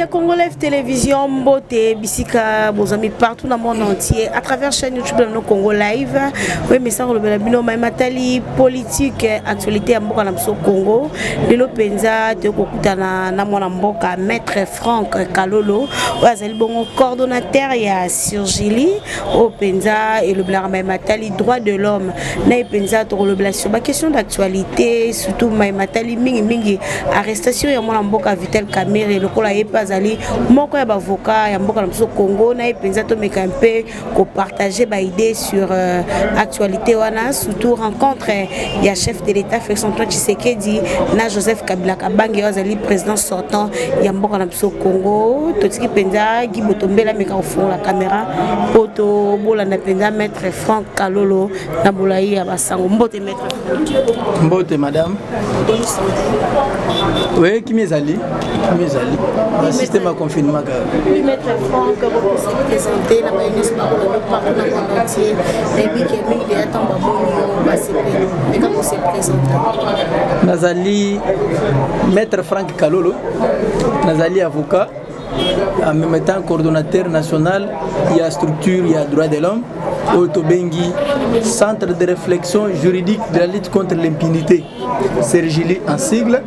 ya Congo Live Télévision, Mbote, Bisika, vos amis partout dans le monde entier, à travers la chaîne YouTube de Congo Live. Oui, mais ça, on le bino, mais matali politique, actualité à Mboka Namso Congo. De l'Openza, de Kokutana, Namona Mboka, Maître Franck Kalolo, Oazali Bongo, coordonnateur, il y a Surgili, Openza et le Blarma Matali, droit de l'homme, Naïpenza, sur la question d'actualité, surtout Matali, Mingi, arrestation, il y a mon Mboka Vitel Kamere, le Kola Epazali, mon avocat, il y a Mboka Namso Congo, Naïpenza, Tomekampe, pour partager des idées sur l'actualité, surtout rencontre, il y a chef de l'État, Félix Antoine Tshisekedi, na Joseph Kabila Kabange, Oazali, président sortant, il y a Mboka Namso Congo, Totiki Penza, Guy Botombela, Meka au fond la caméra, Poto, Bolanda Penza, Maître Franck Kalolo, Naboulaï, Abasango, Mbote Maître Franck. Mbote madame. Oui, qui m'est allé? Le système a confirmé. Oui, Maître Franck, vous se présentez, la mayonnaise partout dans le monde entier, les big et les attentes, mais comment vous se présentez? Nazali, Maître Franck Kalolo, Nazali avocat, en même temps coordonnateur national, il y a structure, il y a droit de l'homme, Otobengi, centre de réflexion juridique de la lutte contre l'impunité, Sergili en sigle,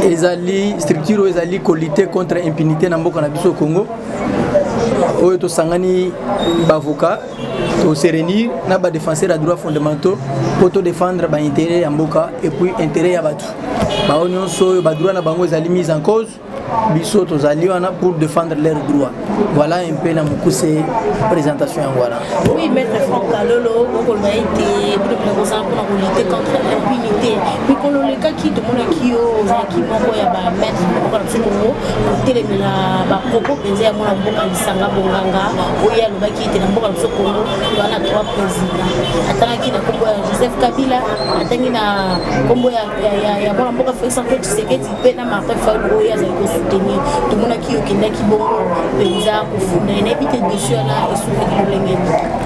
Ezali, structure Ezali pour lutter contre l'impunité dans le Congo, Oto Sangani, avocat, au Sérénir, n'a pas défenseur à droits fondamentaux pour défendre l'intérêt en Boka et puis l'intérêt à Batou. Baonion so, Badroua n'a pas mis en cause. Bissot aux alliés pour défendre leurs droits. Voilà un peu la présentation en voilà. Oui, Maître Franck Kalolo, vous avez été préposé pour lutter contre l'impunité. Mais quand le cas qui demande qui va mettre pour téléméler la propos pensé à mon avocat Lisanga Bonganga, où il y a le qui était dans le Congo, il y a trois présidents. Attends qui n'a pas Joseph Kabila, attends qui n'a pas mon avocat Félix Antoine Tshisekedi, il y a Martin Fayulu, il y a tout le monde qui est bon,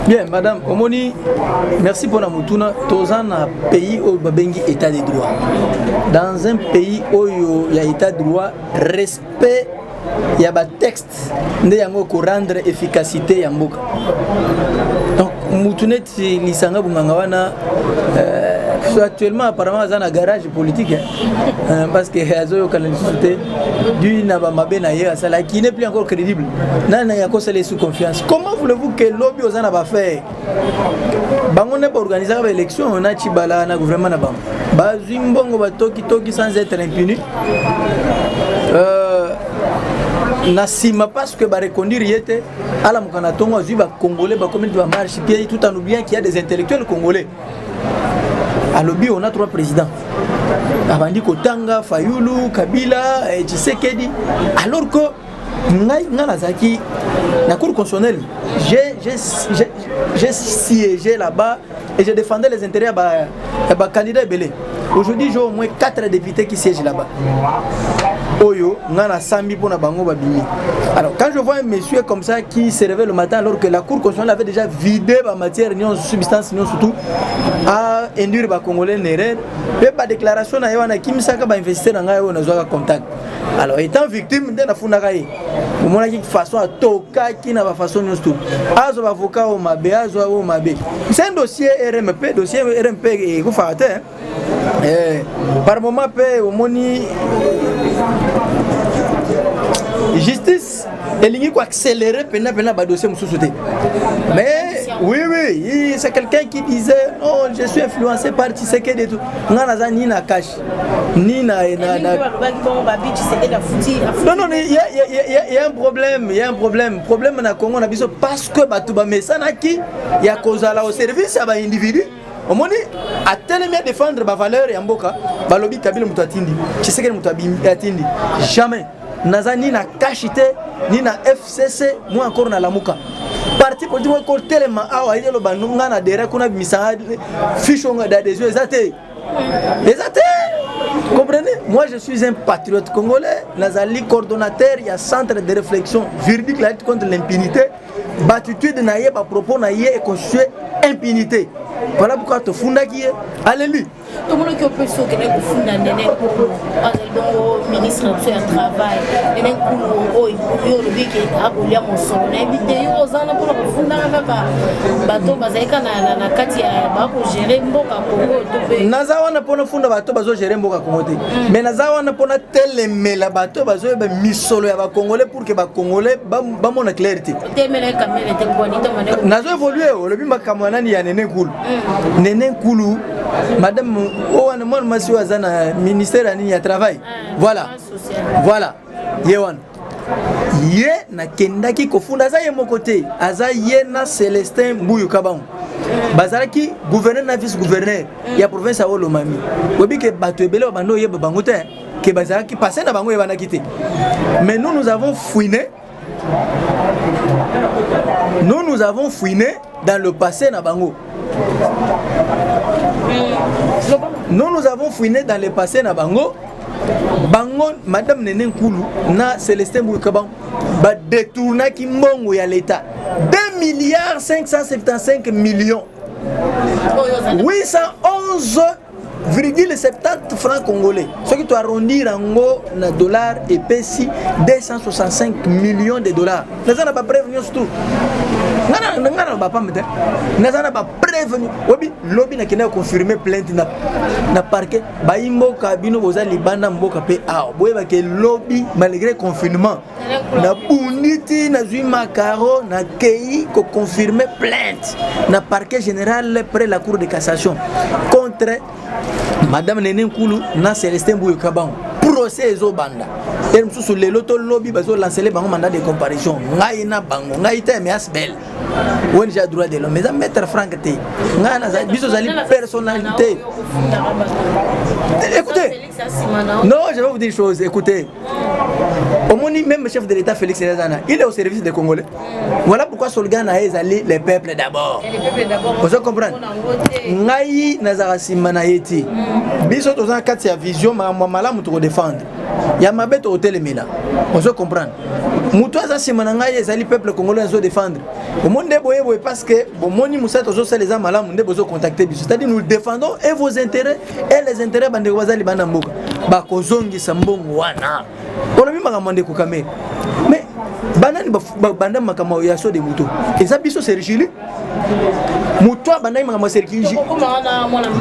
bien, madame Omoni, merci pour la moutuna. Tozan a pays où babengi état de droit. Dans un pays où il y a état de droit, respect, il y a des textes pour rendre efficacité à Mboka. Donc, moutunet lisanga bungangawana. Actuellement, apparemment, il y a un garage politique parce que qui n'est plus encore crédible. Il sous confiance. Comment voulez-vous que lobby aux a fait? On n'a pas organisé l'élection, on a Chibala, on a gouvernement. Bazimbongo Toki sans être impuni. Nasima parce que ba reconduire yete ala mukana tongo azuba congolais ba communauté ba marche pied tout en oubliant qu'il y a des intellectuels congolais. À l'objet, on a trois présidents. Abandi Kotanga, Fayulu, Kabila et Tshisekedi. Alors que Nazaki, la Cour constitutionnelle, j'ai siégé là-bas et j'ai défendu les intérêts des candidats belés. Aujourd'hui, j'ai au moins 4 députés qui siègent là-bas. Oyo, ngana sambi pour na bango babimi. Alors quand je vois un monsieur comme ça qui se réveille le matin alors que la Cour constitutionnelle avait déjà vidé la matière, non substance, non surtout à induire les Congolais une erreur, et par déclaration na yawana kim saka ba investir na ngai na zoa contact. Alors étant victime de la funakaye, au moins qui façon à toka qui n'a pas façon non tout. Azo avocat au mabe, azo au mabe. C'est un dossier RMP et vous faites par moment au moni justice et ligne pour accélérer pena dossier société. Mais oui c'est quelqu'un qui disait non je suis influencé par Tshisekedi et tout. Ngana ni na cash ni na non il y a un problème na Congo na biso parce que batu ba mesana ki ya kozala au service ya ba individu. Au moins, à tellement défendre ma valeur et en boka, balobi Kabila mutatindi, Tshisekedi mutatindi, jamais. Naza ni na kashite, ni na FCC, moi encore na lamuka. Parti politique encore tellement awa ile lo banunga na dere kuna bimisa fichonga d'adhésion ezate. Comprenez? Moi je suis un patriote congolais, Nazali coordonnateur, il y a centre de réflexion juridique la lutte contre l'impunité. Battitude naie, ba propos naie et constitué impunité. Voilà pourquoi tu fonda qui est. Alléluia. tout le monde qui peut se que les fonds dans les ministre du travail les cours le bic a bolia mon son invité aux ans pour le fond dans bateau bazaika na kati ya ba ko gérer mboka Congo to nazawa na pona funda bato bazo gérer mboka Congo te mais nazawa na pona telemela bato bazo ba misolo ya ba congolais pour que ba congolais ba mona clarté temela kamera te bonito mané nazo évoluer le bimba kamana ni ya nene kulu madame owana mon monsieur azana ministère ani ya travail voilà yewan ye na kendaki kofunda za ye mokote aza ye na Célestin Mbuyu Kabango bazalaki gouverneur na vice gouverneur ya province ya Olomami obi ke bato ebele bando ye bango te ke bazalaki passer na bango ye bana kité mais nous avons fouiné dans le passé na bango. Nous avons fouiné dans le passé na bango. Bango madame Nene Nkulu na Célestin Mbuyu Kabango ba détourna ki mbongo ya l'état 2 milliards 575 millions 811,70 francs congolais. Ce qui doit arrondir en na dollars et pesi 265 millions de dollars. Nous n'avons pas prévenu surtout. Nous n'avons pas prévenu. Lobby n'a qu'à confirmer plainte na parquet. Baimbo kabino boza libanda mboka pe a. Boyeba que lobby malgré confinement na buniti na zui makaro na kei ko confirmer plainte na parquet général près la cour de cassation contre Madame Nene Nkulu na Célestin Mbuyu Kabango. Procès ezobanda. Et nous sur les loto lobby bazo lancer les bango mandat de comparution. Ngai na bango, ngai te mais asbel. On j'ai droit de l'homme. Mais maître Franck te. Ngai na biso zali personnalité. Écoutez. Non, je vais vous dire une chose, écoutez. Au moins même chef de l'État Félix Nzana, il est au service des Congolais. Voilà pourquoi Solgan a exalé les peuples d'abord. Vous comprenez? Ngai nazara simana yeti. Biso tozana kati ya vision malamu to défendre. Ya mabeto hôtel mela. Vous comprenez? Muto za simana ngai ezali peuple congolais zo défendre. Au monde boye parce que bon moni musa tozo sala les malamu ndé bozo contacter biso. C'est-à-dire nous défendons et vos intérêts et les intérêts bande wazali bana mboka. Ba kozongi sambongo wana. On a mis ma demandé Koukame. Mais banane banda makama ya so de moto. Et ça biso c'est rigide. Moto banane makama c'est rigide.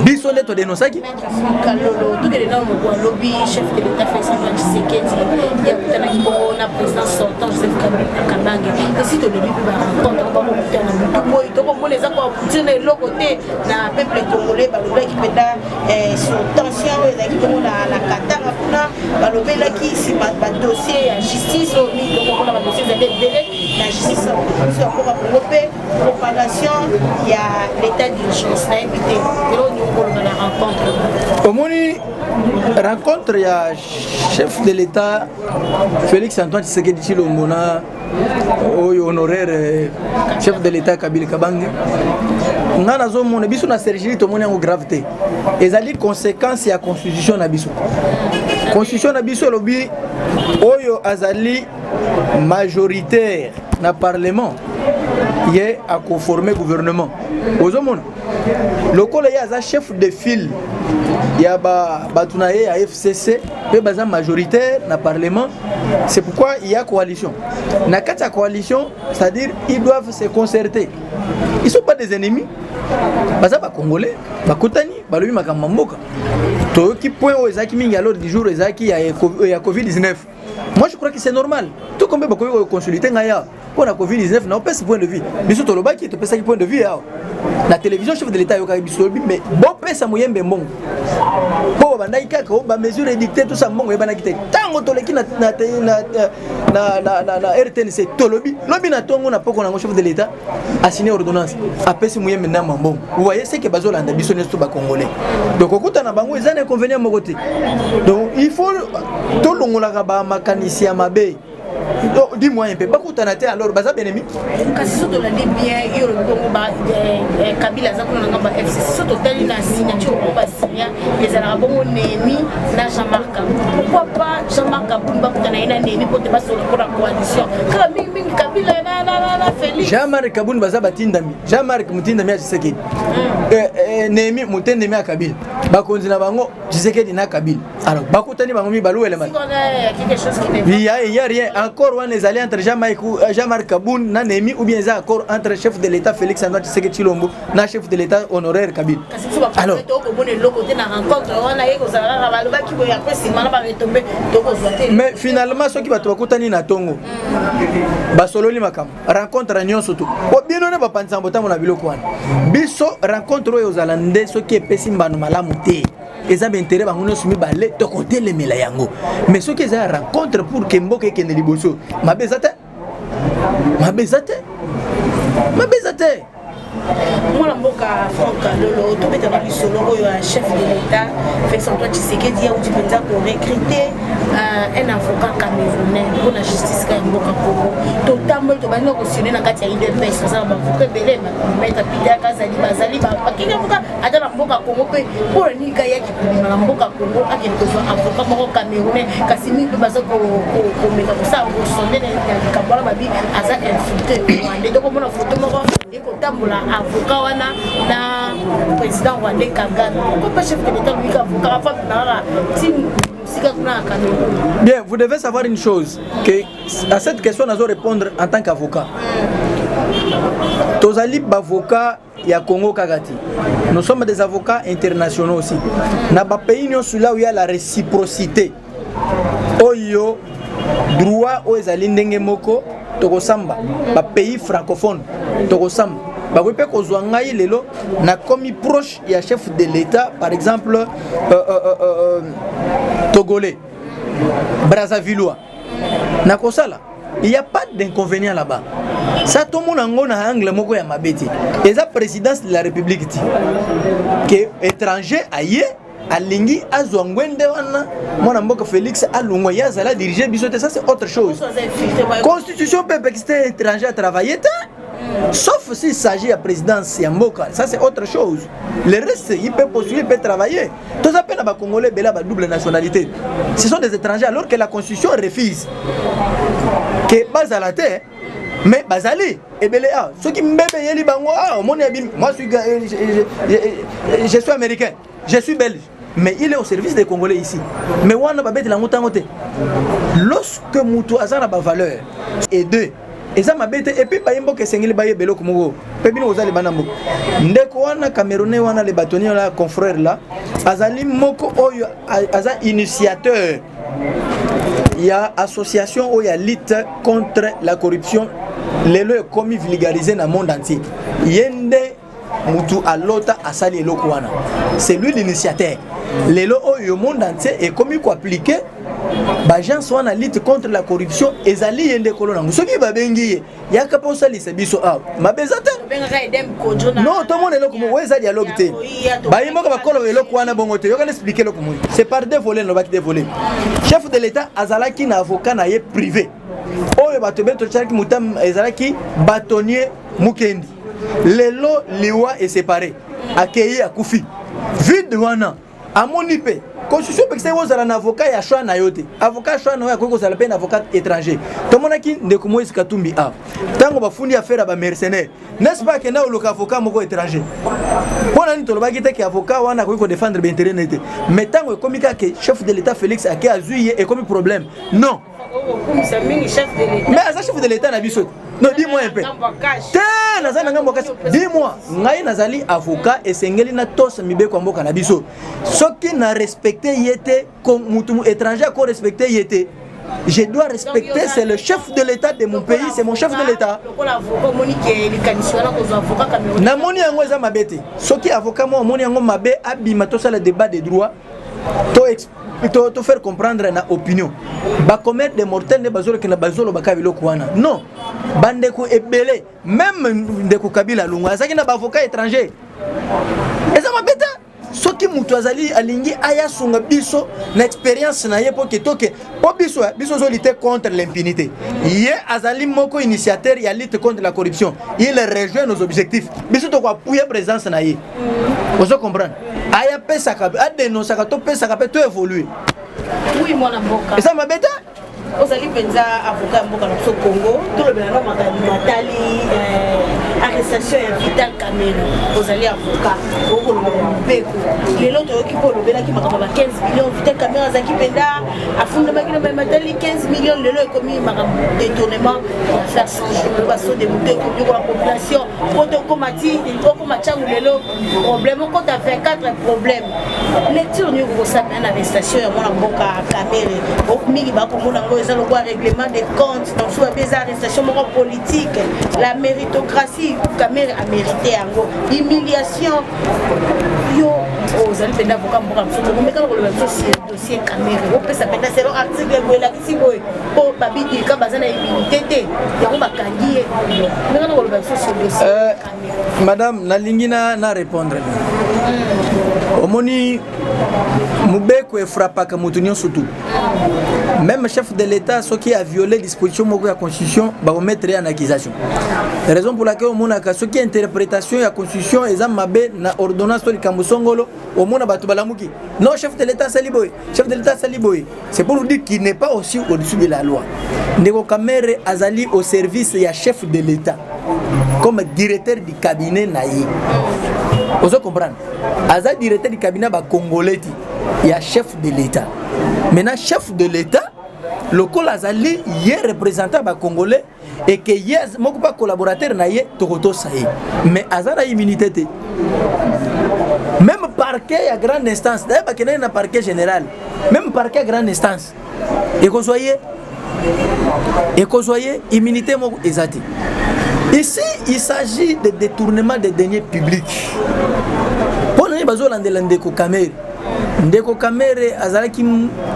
Biso neto dénoncé. Kalolo tout est dans le lobby chef de l'État fait ça Tshisekedi. Il y a peut-être qui bon na président sortant Joseph Kabila. Et si tu le lobby va rencontrer pas beaucoup de temps. Donc les accords pour le côté na peuple congolais ba lobby qui peut sur tension qui bon la Qatar kuna ba lobby là qui si ba dossier à justice au milieu donc on a dossier de délai la justice sur pour propagation il y a l'état d'urgence là invité et là on a la rencontre au moni rencontre il y a chef de l'État Félix Antoine Tshisekedi Tshilombo honoraire chef de l'État Kabila Kabange ngana zo mona biso na Sergili to mona en gravité ezali conséquence ya constitution na biso lobi oyo azali majoritaire na parlement yé a conformer gouvernement ozomona lokolo ya za chef de file ya batunaye à FCC pe baza majoritaire na parlement. C'est pourquoi il y a coalition na kati coalition, c'est-à-dire ils doivent se concerter. Ils sont pas des ennemis. Baza ba congolais bakutani balobi makambo mboka to ki point o ezaki mingi alors du jour ezaki ya Covid-19. Moi je crois que c'est normal. Tout comme beaucoup consulter ngaya pour la Covid-19 na opes point de vue. Biso to lobaki to pesa ki point de vue ya. La télévision chef de l'État yoka biso mais bon pesa moyembe mbongo. Bo bandai kaka ba mesure édictée tout ça mbongo yebana kité. Tango to leki na RTNC to lobi na tongo na poko na chef de l'État a signé ordonnance. Apesi moyembe na mbongo. Vous voyez c'est que bazola nda biso nesto ba congolais. Donc okuta na bango ezana inconvénient mo côté. Donc il faut to longola ba makanisi ya mabe. Dis-moi un peu, pas qu'on a alors baza benemi. Kasi soto la bien yo le ba Kabila za kuna ngamba FCC soto tali na signature ko ba signa les arabons nemi na Jean-Marc. Pourquoi pas Jean-Marc Kabumba kutana ina nemi pour te passer pour la coalition. Kala mingi Kabila Jean-Marc Kaboun baza batindami Jean-Marc mutindami ya Tshisekedi Nemi mutendemi ya Kabila bakonzi na bango Tshisekedi na Kabila alors bakutani bango mi balouele ma il y a rien encore on est allé entre Jean-Marc Kaboun na Nemi ou bien ça accord entre chef de l'état Félix Antoine Tshisekedi Tshilombo na chef de l'état honoraire Kabila alors mais finalement ceux qui va bakutani na tongo basololi makam rencontre nyonso to bino ne bapanza mbotamo na biloko wana biso rencontre oyo zalande soki epesi mbano malamu te eza intérêt bango nyonso mibale to côté le mela yango mais soki eza rencontre pour que mboka ekende liboso mabeza te Moi, Franck Lolo, tout est dans le solo, chef de l'État, Félix Antoine Tshisekedi, où tu peux dire pour recruter un avocat camerounais pour la justice Mboka Congo. Totalement, tu vas nous cautionner dans le cadre de l'IDPS, ça va vous belé, mais tu as pité à Kazali, Bazali, qui est avocat à la Mboka Congo, pour le Nigaya qui peut dire Mboka Congo, à quelque chose, avocat camerounais, Kassimi, le bazar pour mettre ça, pour sonner les Kabala Babi, à ça infiltré. Donc, on a photo, et pour tamboula. Avocat wana na président Rwandais Kagame. Pourquoi chef de l'État lui avocat Bien, vous devez savoir une chose, que à cette question, nous allons répondre en tant qu'avocat. Tozali avocat ya Congo Kagati. Nous sommes des avocats internationaux aussi. Dans les pays où il y a la réciprocité, oyo droit aux alindenge moko tokosamba, ba pays francophones tokosamba. Bakope kozwa ngai lelo na komi proche ya chef de l'État par exemple togolais Brazzavillois na kosala il y a pas d'inconvénient là-bas ça tout monde ngo na angle moko ya mabeti eza présidence de la République ti que étranger aye alingi azwa ngwende wana mwana mboka Félix alungwa yazala diriger bisote ça c'est autre chose constitution peut exister étranger à travailler sauf s'il s'agit de présidence Yamboka, ça c'est autre chose. Le reste, il peut postuler, il peut travailler. Tout ça, les Congolais ont la double nationalité. Ce sont des étrangers alors que la Constitution refuse. Que Bazala terre, mais Bazali, et Beléa, ceux qui me payent moi je suis américain, je suis belge. Mais il est au service des Congolais ici. Mais on a pas bête la montagne. Lorsque Moutou a sa valeur, et deux, et ça m'a bête et puis pas imbo que sengeli baye belo kumogo pebino ozali banambo ndeko wana camerounais wana les bâtonniers là confrères là azali moko oyo aza initiateur il y a association où il y a lutte contre la corruption lelo comme vulgarisé dans le monde entier yende mutu alota asali eloko wana c'est lui l'initiateur lelo oyo monde entier est comme quoi appliquer l'agence wana lutte contre la corruption ezali yende kolona soki babengi yaka posa lisa biso a mabezata non tout le monde eloko mo weza dialogue te bayimoka bakolo eloko wana bongo te yoka expliquer eloko mo c'est par deux volets no baki deux volets chef de l'état azalaki na avocat na ye privé oyo bato beto chaki mutam ezalaki bâtonnier mukendi lelo liwa est séparé accueilli à Koufi vide wana amoni pe constitution parce que vous avez un avocat ya choix na yote avocat choix na ko ça l'appelle avocat étranger to monaki ndeko Moïse Katumbi a tango bafundi affaire ba mercenaire n'est-ce pas que na le avocat moko étranger pona ni to lobaki te que avocat wana ko défendre ba intérêt nete mais tango komika que chef de l'état Félix a azuye et comme problème non mais ça chef de l'état na biso non dis-moi un peu dis-moi ngai nazali avocat et sengeli na tos mibe kwa mboka na biso soki na respecter yete comme mutu étranger ko respecter yete je dois respecter c'est le chef de l'état de mon pays c'est mon chef de l'état na moni yango eza mabete soki avocat mo moni yango mabe abima to sala débat de droit to faire comprendre na opinion ba commettre des mortels ne bazolo que na bazolo bakabilo kwana non bandeko ebele même ndeko Kabila lungu azaki na ba avocat étranger eza mabeta soki mutu azali alingi aya sunga biso na expérience na ye pour que toke po biso zo lutter contre l'impunité ye azali moko initiateur ya lutte contre la corruption il rejoint nos objectifs biso to ko appuyer présence na ye vous comprendre aya pesa ka a dénoncer ka to pesa ka to évoluer oui mon amboka et ça mabeta ozali penza avocat mboka na Congo tout le bien Nathalie arrestation ya Vital Kamerhe ozali avocat beko lelo toyoki po lobela ki makamba 15 millions Vital Kamerhe azaki penda afunda makino Nathalie 15 millions lelo ekomi makamba détournement ya faire changer baso de monter ko la population poto komati ko machangu lelo problème ko ta 24 problème lecture ni ko sa na arrestation ya mwana mboka Kamerhe au mingi ba ko mona ngo ezalo kwa règlement des comptes donc soit des arrestations politique la méritocratie Kamerhe a mérité yango humiliation yo ozali penda avocat mboka msuko mais quand le dossier Kamerhe on peut s'appeler c'est l'article bola kisi boy po babidi ka bazana immunité te yango bakangi mais quand le dossier Kamerhe madame nalingina na répondre omoni mubeko e frappaka mutu nyonso tout même chef de l'état ce qui a violé disposition de la constitution va remettre en accusation. La raison pour laquelle on a ce qui interprétation de la constitution et mabe na ordonnance de Kambusongolo au monde batu balamuki. Non chef de l'état saliboy, chef de l'état saliboy. C'est pour vous dire qu'il n'est pas aussi au-dessus de la loi. Ndeko Kamerhe azali au service ya chef de l'état comme directeur du cabinet naïe. Vous comprenez? Azali directeur du cabinet ba congolais il y a chef de l'état. Maintenant chef de l'état le col azali hier représentant ba congolais et que hier moko pas collaborateur na ye tokoto saye mais azara immunité te même parquet à grande instance d'ailleurs ba na parquet général même parquet à grande instance et qu'on soyez immunité moko ezati. Ici il s'agit de détournement des deniers publics pour les bazolandela Ndeko Kamerhe. Ndeko Kamerhe azalaki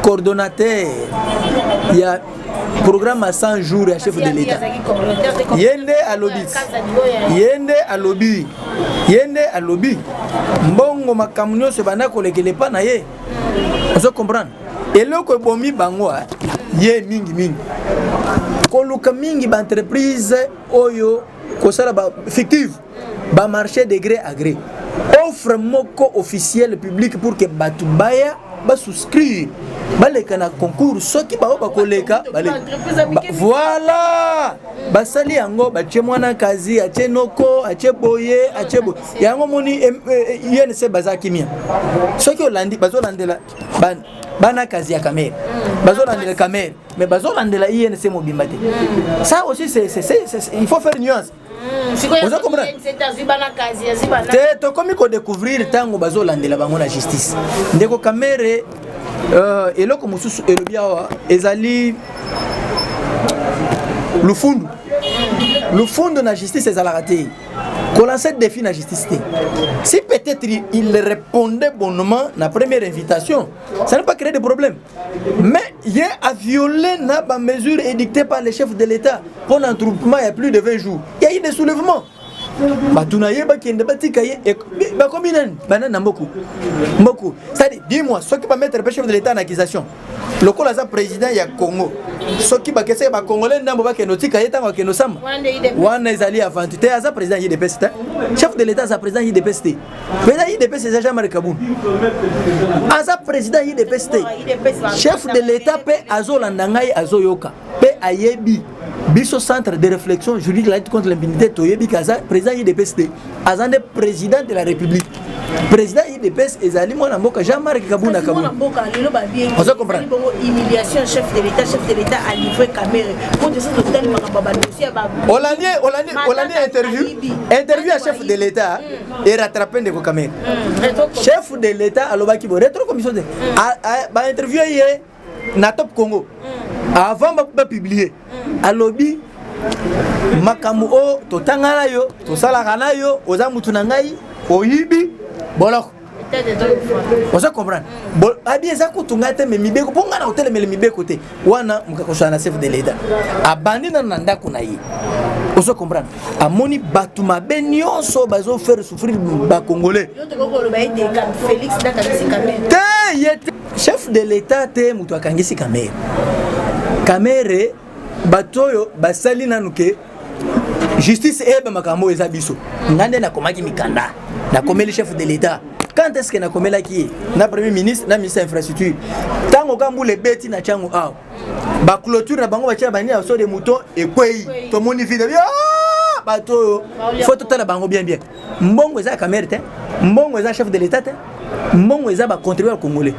coordonnateur il y a programme à 100 jours à chef de l'état yende à lobby mbongo makamunyo se bana kolekele pa na ye on comprendre eloko bomi bango ye mingi koluka mingi ba entreprise oyo kosala ba fictive ba marché de gré à gré offre moko officiel public pour que batu baya ba souscrire baleka na concours soki ba koleka voilà basali yango batie mwana kazi atie noko atie boye yango moni INC bazaki mia soki olandi bazolandela bana kazi ya Kamerhe bazolandela Kamerhe mais bazolandela INC mobimba te. Ça aussi c'est il faut faire nuance. Vous comprenez? C'est comme il découvrir tango bazolandela bango na justice. Ndeko Kamerhe eloko mususu elobiawa ezali le fond de la justice ezalaka te qu'on lance défi na justice te. Si peut-être il répondait bonnement na première invitation, ça n'a pas créé de problème. Mais il a violé na ba mesure édictée par le chef de l'État pour l'entroupement il y a plus de 20 jours. Il y a eu des soulèvements. Batunaye ba kende batikaye ba combien banana mboko c'est-à-dire dis-moi ce qui va mettre le chef de l'État en accusation le col za président ya Congo ce qui va kese ba congolais ndambo ba keno tikaye tango keno sama wana ezali avant te za président IDPS chef de l'État za président IDPS président IDPS c'est Jean-Marie Kaboun za président IDPS chef de l'État pe azolanda ngai azoyoka pe ayebi biso centre de réflexion juridique la lutte contre l'impunité toyebi kaza président IDPS azande président de la République président IDPS ezali mwana mboka Jean-Marie Kabunda Kabunda on se comprend humiliation chef de l'État a livré Kamerhe pour de ça total makamba dossier ba Hollande interview à chef de l'État et rattraper Ndeko Kamerhe chef de l'État alobaki bo rétro commission de ba interview hier na Top Congo avant ba publier alobi makamu o totangala yo tosalaka na yo oza mutu na ngai oyibi boloko on se comprend bon abi eza kutunga te me mibeko ponga na hotel me mibeko te wana mukakosana chef de l'État abandi na ndako na ye on se comprend amoni batu mabe nyonso bazo faire souffrir ba congolais Félix te chef de l'État te mutu akangisi Kamerhe batoyo basali nanuke justice ebe makambo eza biso ngande na komaki mikanda na komeli chef de l'État quand est-ce que na komela ki na premier ministre na ministre infrastructure tango kambu le beti na changu a ba clôture na bango ba tia bani so de mouton et kwei to moni vide bato faut tout la bango bien mbongo eza caméra te mbongo eza chef de l'état te mbongo eza ba contribuable congolais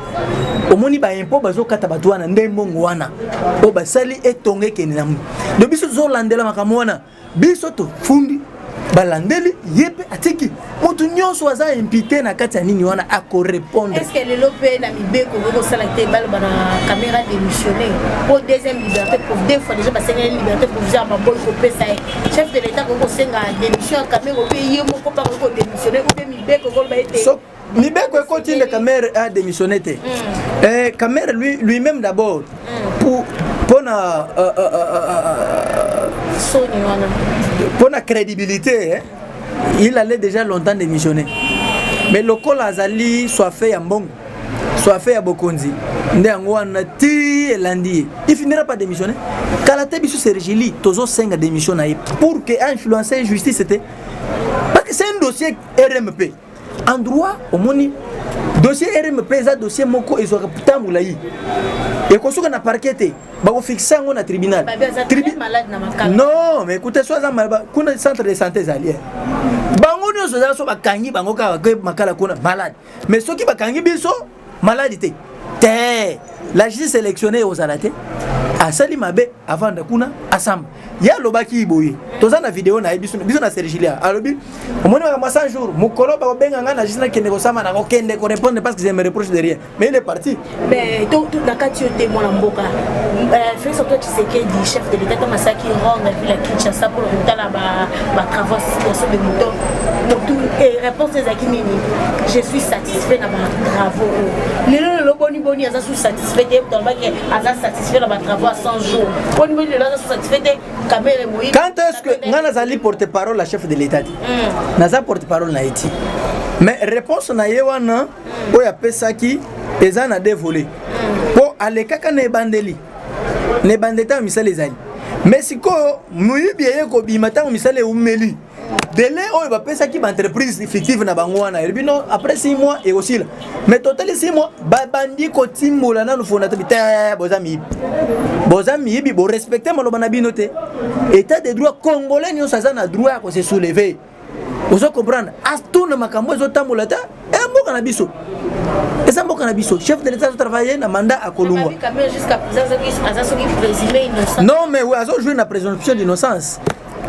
omoni ba impôt bazo kata bato wana nde mbongo wana o basali etonge kenina de biso zo landela makamona biso to fundi balandeli yepe atiki mutu nyonso aza impité na kati ya nini wana ako répondre. Est-ce que le lopé na mibeko ko sala te bal bana caméra démissionner pour deuxième liberté pour deux fois déjà passer une liberté pour faire ma bonne ko pesa chef de l'état ko senga démission caméra ko yé moko pa ko démissionner ou bien mibeko ko ba été so mibeko ko tinde caméra a démissionné te caméra lui-même d'abord pour la crédibilité, hein, il allait déjà longtemps démissionner. Mais le col Azali soit fait à Mbongo, soit fait à Bokonzi, il finira pas démissionner. Quand la tête se régit, Tozo Senga démissionner pour que influencer la justice c'était. Parce que c'est un dossier RMP. En droit, au moni, dossier RMP, c'est un dossier Moko et Zoraputa Moulaï. Et qu'on soit dans le parquet, on fixe ça au tribunal. Non, mais écoutez, soit dans le centre de santé alliés. Bango nous sommes sur Bakangi, Bango Makala malade. Mais ceux qui Bakangi biso maladité. La justice sélectionnée aux alatés. A Sali Mabe avant de Kuna Assam. Ya lobaki boye. Toza na vidéo na biso na Sergilia. Alobi, au moins à 100 jours, Mokolo ba benga na justice na kende ko sama na ko kende ko répondre parce que je me reproche de rien. Mais il est parti. Mais tout la kati témoin en Mboka. Félix Antoine Tshisekedi, chef de l'État Masaki rend la ville à Kinshasa pour le la ba travaux de moto. Donc tout et réponse des Akimini. Je suis satisfait na ba travaux. Le boni aza sous satisfait dans ba aza satisfait na ba travaux à 100 jours. Boni là satisfait. Quand est-ce que Ngana Zali porte-parole la chef de l'État? Naza porte-parole na Haïti. Mais réponse na yewana oya pesa ki eza na dévolé. Pour aller kaka ne bandeli. Ne bandeta misale zali. Mais siko muyibi yeko bimata misale umeli. Délai on va pesa ki entreprise fictive na bango wana. Bino après 6 mois et aussi là. Mais total 6 mois bandi ko timbola na no fondateur bita bozami bi bo respecter maloba na bino te. État de droit congolais nyo saza na droit ko se soulever. Vous comprendre? Astuna makambo zo tambola ta mboka na biso. Eza mboka na biso. Chef de l'État travailler na mandat à Kolungwa. Jusqu'à présent azaso qui présumé innocent. Non mais oui azo jouer na présomption d'innocence.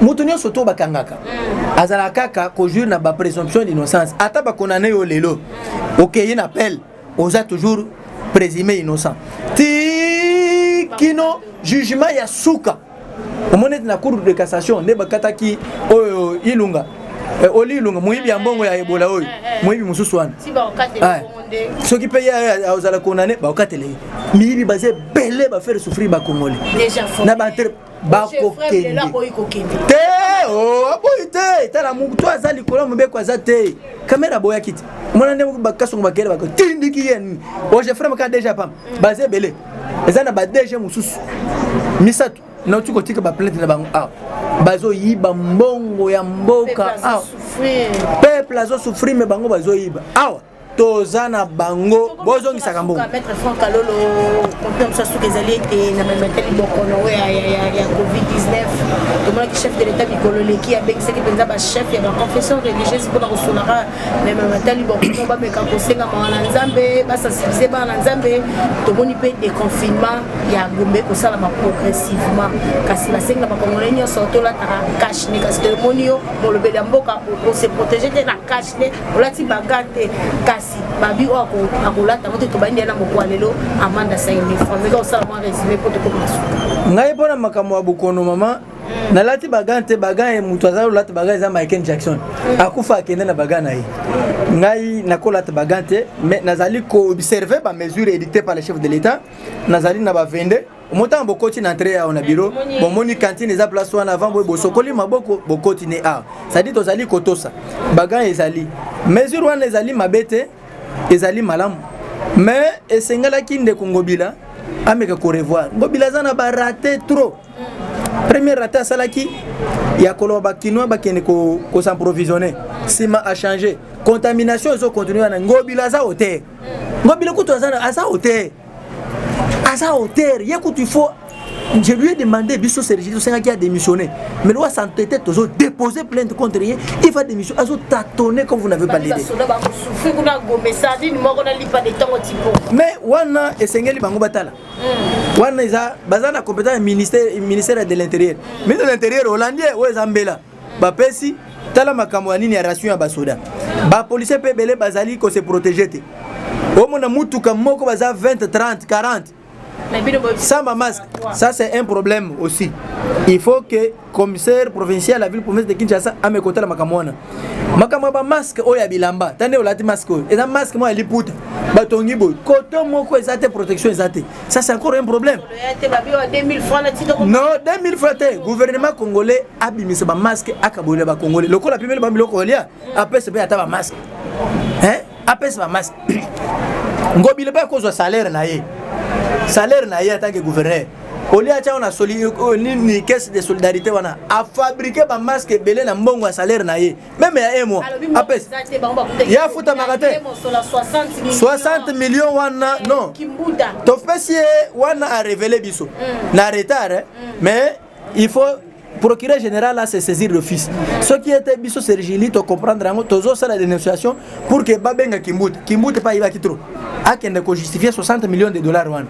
Mutunyo soto bakangaka. Azala kaka ko jure na ba présomption d'innocence. Ata ba condamné yo lelo. OK, il appelle. Oza toujours présumé innocent. Ti kino jugement ya suka. Omonete na cour de cassation ne bakata ki oyo ilunga. Oli ilunga muibi ya mbongo ya Ebola oyo. Muibi mususu wana. Si ba okatele ce qui paye aux condamné ba okatele. Miibi basé belé ba faire souffrir ba congolais. Déjà fort. Na ba ba kokende. Te oh aboite tala mutu azali kola mbeko azate. Caméra boya kiti. Mona ne ba kasongo ba kere ba tindiki yen. O je frère ka déjà pam. Basé belé. Ezana ba déjà mususu. Misatu. Na tu ko tika ba plainte na bango ah bazo yiba mbongo ya mboka ah peuple azo souffrir me bango bazo yiba ah tozana bango bozongisa kambo maître Franck Kalolo comme ça sous les alliés et na même teli bokono ya Covid-19 comme le chef de l'état bikolole qui avec ce qui penza ba chef ya ba confession religieuse pour la resolara même teli bokono ba meka kosenga mwana nzambe ba sensibiliser ba nzambe to moni pe déconfinement ya gombe ko sala ma progressivement kasi la senga ba congolais nyo sorto la tara cash ne kasi de monio mo le bela mboka pour se protéger de la cash ne olati bagate kasi babi o akolata moto to bandi na moko lelo amanda 5000 francs mais ça moi résumé pour te commencer ngai pona makamwa bukono mama na lati bagante bagaye mutu azalo lati bagaye za Michael Jackson akufa akende na bagana yi ngai nakola ta bagante mais nazali ko observer ba mesures édictées par le chef de l'État nazali na ba vende montant bokoti na entrée à na bureau bon moni cantine za place wana avant boy bosokoli maboko bokoti ne a ça dit tozali kotosa bagay ezali mesure wana ezali mabete ezali malamu mais esengala kinde kongobila ameka ko revoir ngobila zana ba raté trop Premier raté à Salaki, il y a Koloba Kinoa qui s'approvisionner. Sima a changé. Contamination, ils ont continué à Ngobila za hôtel. Ngobila Koutou Aza hôtel. Aza hôtel, il faut. Je lui ai demandé, Bisso Sergio qui a démissionné. Mais l'on s'entêtait toujours déposer plainte contre lui. Il va démissionner. Il va tâtonner comme vous n'avez pas l'idée. Mais Wana et Sengeli Bango Batala. Wana Isa, Bazana compétent ministère de l'Intérieur. Ministre de l'Intérieur hollandais, ou Zambela. Bapesi, Tala Makamouani ni ration à Basoda. Ba policier Pebele Bazali ko se protéger. Au mon Moutuka Moko Baza 20, 30, 40. Sans ma masque, ça c'est un problème aussi. Il faut que le commissaire provincial de la ville province de Kinshasa a mes côtés la makamwana. Makamaba masque oya bilamba. Tande o lati masque. Et un masque moi il poutre. Batongi boy. Koto moko ezate protection ezate. Ça c'est encore un problème. Non, 2000 francs. Gouvernement congolais a bimisa ba masque akabole ba congolais. Loko la pimele ba biloko olia. Après c'est bien ata ba masque. Hein? Après c'est ba masque. Ngobile ba cause salaire na ye. Salaire na en tant que gouverneur. Au lieu de une caisse de solidarité a fabriqué un masque belé na mbongo à salaire na ye. Même il y a un mois. Après, il y a foutu magasin. 60 millions wana non. Tofesi wana a révélé biso. Na retard mais il faut procureur général a se saisir d'office. Ce qui était biso Sergili to comprendre en tozo ça la dénonciation pour que babenga Kimbuta pas il va kitro. A qui ne justifier 60 millions de dollars wan.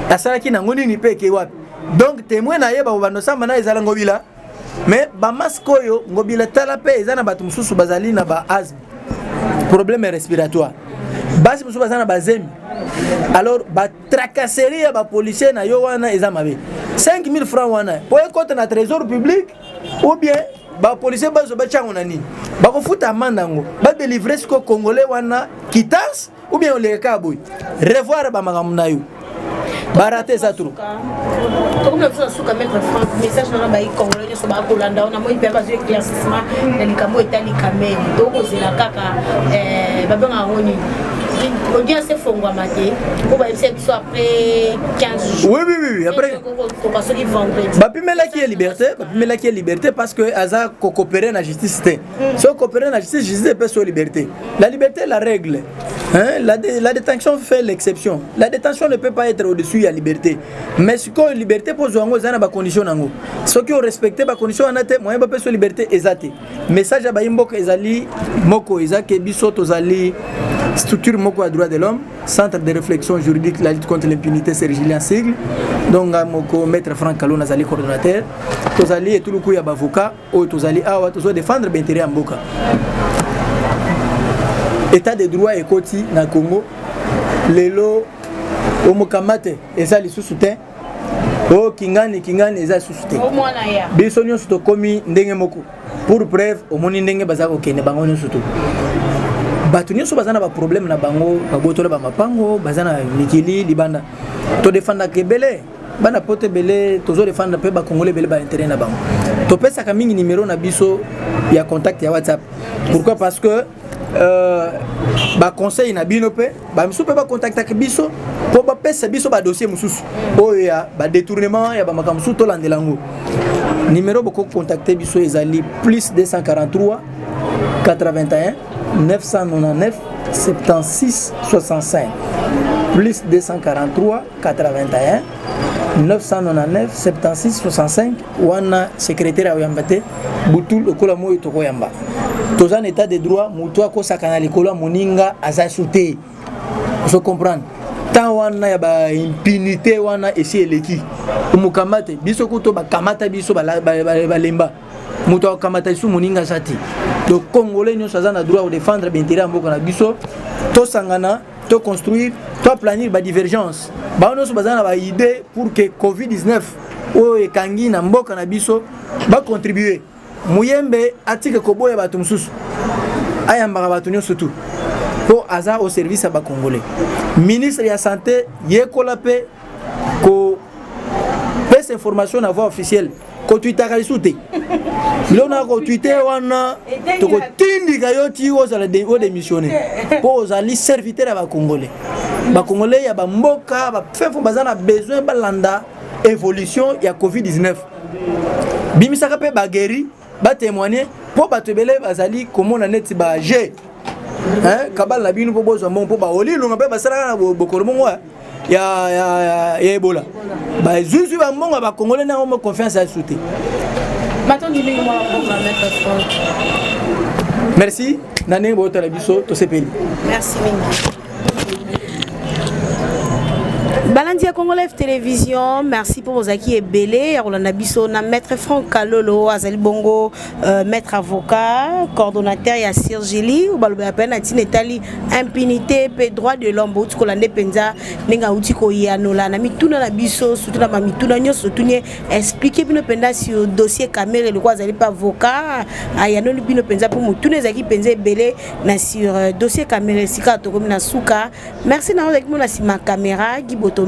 La sala qui n'angoni ni paye wapi. Donc témoin na yeba bano samba na ezala ngobila. Mais ba maskoyo ngobila tala pe ezana batu mususu bazali na ba asthme. Problème respiratoire. Basi mususu bazana bazemi. Alors ba tracasserie ba policier na yo wana ezamabe. 5000 francs wana. Pour compte na trésor public ou bien ba policier bazo ba chango nani. Ba ko futa mandango. Ba délivrer ce congolais wana quittance ou bien le kaboy. Revoir ba magamna yo. Baraté ça trop. Comme le faisons sous mettre message dans la congolais sur ba Kolanda on a moi il peut pas jouer éclaircissement dans les camo état les caméras. Donc c'est la kaka ba ben a roni. L'audience est fondée maté. On va essayer soit après 15 jours. Oui, après. Bapimela qui est liberté, Bapimela qui est liberté parce que Aza coopérer dans la justice. Si on coopère dans la justice, justice peut sur liberté. La liberté est la règle. Hein? La détention fait l'exception. La détention ne peut pas être au-dessus de la liberté. Mais ce qu'on liberté pose en gros, ba condition nango. Ceux qui ont respecté ba condition en até, moyen ba peut sur liberté ezate. Message à Bayimbo ezali moko ezake biso tozali structure moko à droit de l'homme, centre de réflexion juridique la lutte contre l'impunité Sergilien sigle. Donc moko maître Franck Kalou nazali coordonnateur. Tozali et tout le coup ya avocat ou tozali awa tozo défendre l'intérêt en boka. État de droit et koti na Congo. Lelo omokamate ezali sous soutien. O kingani ezali sous soutien. Biso nyonso to komi ndenge moko. Pour preuve omoni ndenge bazako kene bango nyonso to. Batu nyonso bazana ba problème na bango babotola ba mapango bazana mikili libanda to défendre kebele bana pote belé tozo défendre pe ba congolais belé ba intérêt na bango to pesa ka mingi numéro na biso ya contact ya WhatsApp. Pourquoi? Parce que ba conseil na bino pe ba miso pe ba contacter ke biso po ba pesa biso ba dossier mususu o ya ba détournement ya ba makamsu to landelango. Numéro boko contacter biso ezali plus 243 81 999 76 65 plus 243 81 999 76 65 wana secrétaire à Oyambate Boutou lokola moyo toko yamba toza en état de droit muto akosakana likolo moninga aza sauté. Je comprends tant wana ya ba impunité wana esi eleki umukamate biso kuto ba kamata biso ba lemba muto akamata isu moninga sati. Donc Congolais nous avons le droit de défendre l'intérêt de la biso, to sangana, to construire, to planir ba divergence. Ba nous avons ba idée pour que Covid-19 o ekangi na mboka na biso ba contribuer. Muyembe atike koboya ba tumsusu. Ayamba ba tunyo surtout. Pour aza au service ba Congolais. Ministre de la santé yekola pe ko pese information na voix officielle. Ko Twitter ka soute. Lona ko Twitter wana to ko tindika yoti ozala de o démissionner. Po ozali serviteur ba Congolais. Ba Congolais ya ba mboka ba fefu bazana besoin balanda évolution ya Covid-19. bimisaka pe bageri ba témoigner po ba tebele bazali komona neti ba G kabal na bino po bozwa mbongo po ba olilo ngape basala na bokolo mongo ya Ebola ba zuzu ba mbongo ba congolais na mo confiance à souté. Merci nane bo tala biso to sepeli. Merci mingi. Balandi à Congo Live Télévision, merci pour vos acquis et belé. Rolanda Bisso, na maître Franck Kalolo, Azali Bongo, maître avocat, coordonnateur et Assir Gili, ou balobé appel à Tinetali, impunité, pe droit de l'homme, ou tkolande penza, nenga outiko yanola, na mituna na Bisso, surtout na mituna nyo, surtout nye expliquer bino penza sur dossier caméra, le quoi Azali pas avocat, ayanoli bino penza pour moutune zaki penza belé, na sur dossier caméra, sika tokomi na souka. Merci na avec moi na sima caméra, Giboto.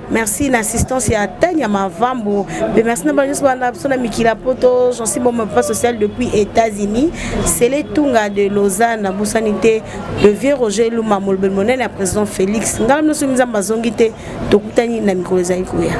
Merci l'assistance à Tanya Mavambo. Merci à Mikila Poto, j'en suis mon pas social depuis États-Unis. C'est les Tunga de Lausanne, la Boussanité, le vieux Roger Luma Molbelmonen, la président Félix. Nous sommes mis en Bazongité, Tokutani, Namiko Zaïkouya.